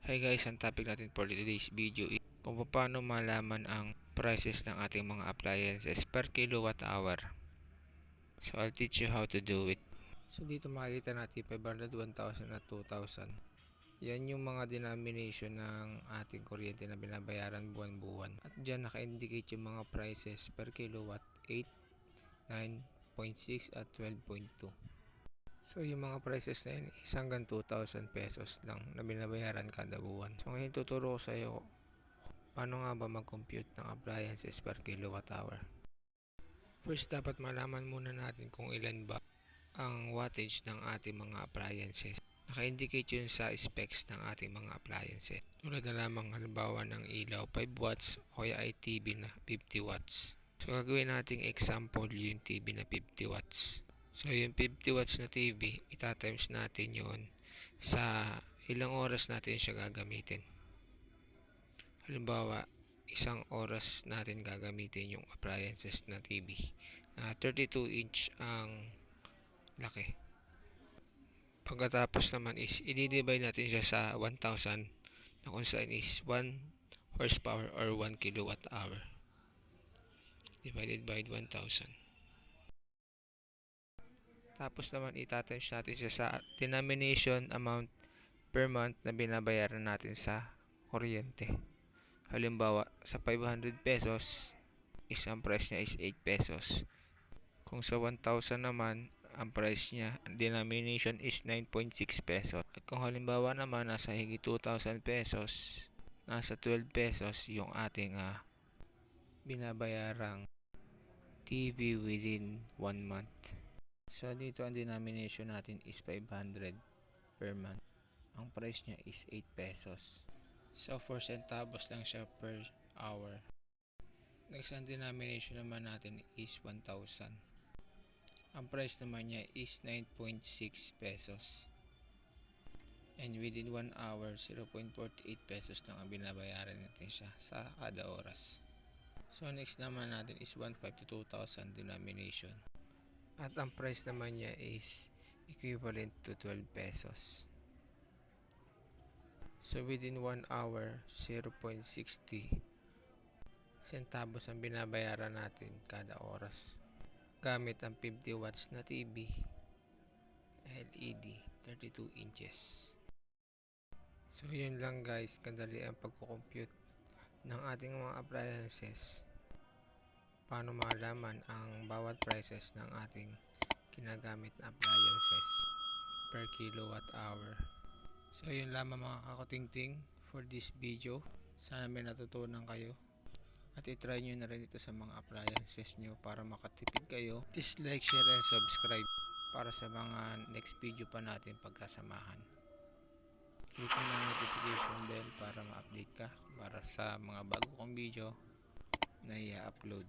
Hi guys, ang topic natin for today's video is kung paano malaman ang prices ng ating mga appliances per kilowatt hour. So I'll teach you how to do it. So dito makikita natin 500, 1,000 at 2,000. Yan yung mga denomination ng ating kuryente na binabayaran buwan-buwan. At dyan naka-indicate yung mga prices per kilowatt 8, 9.6 at 12.2. So yung mga prices na yun is hanggang 2,000 pesos lang na binabayaran kada buwan. So ngayon tuturo ko sa iyo paano nga ba mag-compute ng appliances per kilowatt hour. First, dapat malaman muna natin kung ilan ba ang wattage ng ating mga appliances. Naka-indicate yun sa specs ng ating mga appliances. Tulad na lamang halimbawa ng ilaw 5 watts o kaya ay TV na 50 watts. So gagawin nating example yung TV na 50 watts. So yung 50 watts na TV, itatimes natin yun sa ilang oras natin siya gagamitin. Halimbawa, isang oras natin gagamitin yung appliances na TV na 32 inch ang laki. Pagkatapos naman is i-divide natin siya sa 1,000 na kung saan is 1 horsepower or 1 kilowatt hour divided by 1,000. Tapos naman itatimes natin siya sa denomination amount per month na binabayaran natin sa kuryente. Halimbawa, sa 500 pesos, ang price niya is 8 pesos. Kung sa 1,000 naman, ang price niya, denomination is 9.6 pesos. At kung halimbawa naman, nasa higit 2,000 pesos, nasa 12 pesos yung ating binabayarang TV within 1 month. So, dito ang denomination natin is 500 per month. Ang price niya is 8 pesos. So, 4 centavos lang siya per hour. Next, ang denomination naman natin is 1,000. Ang price naman niya is 9.6 pesos. And within 1 hour, 0.48 pesos lang ang binabayaran natin siya sa kada oras. So, next naman natin is 1,500 to 2,000 denomination. At ang price naman niya is equivalent to 12 pesos. So within 1 hour, 0.60 centavos ang binabayaran natin kada oras. Gamit ang 50 watts na TV, LED, 32 inches. So yun lang guys, kadali ang pagkukompute ng ating mga appliances. Paano malaman ang bawat prices ng ating ginagamit na appliances per kilowatt hour. So yun lamang mga kakutingting for this video. Sana may natutunan kayo at itry nyo na rin ito sa mga appliances nyo para makatipid kayo. Please like, share and subscribe para sa mga next video pa natin pagkasamahan. Click mo na notification bell para ma-update ka para sa mga bago kong video na i-upload.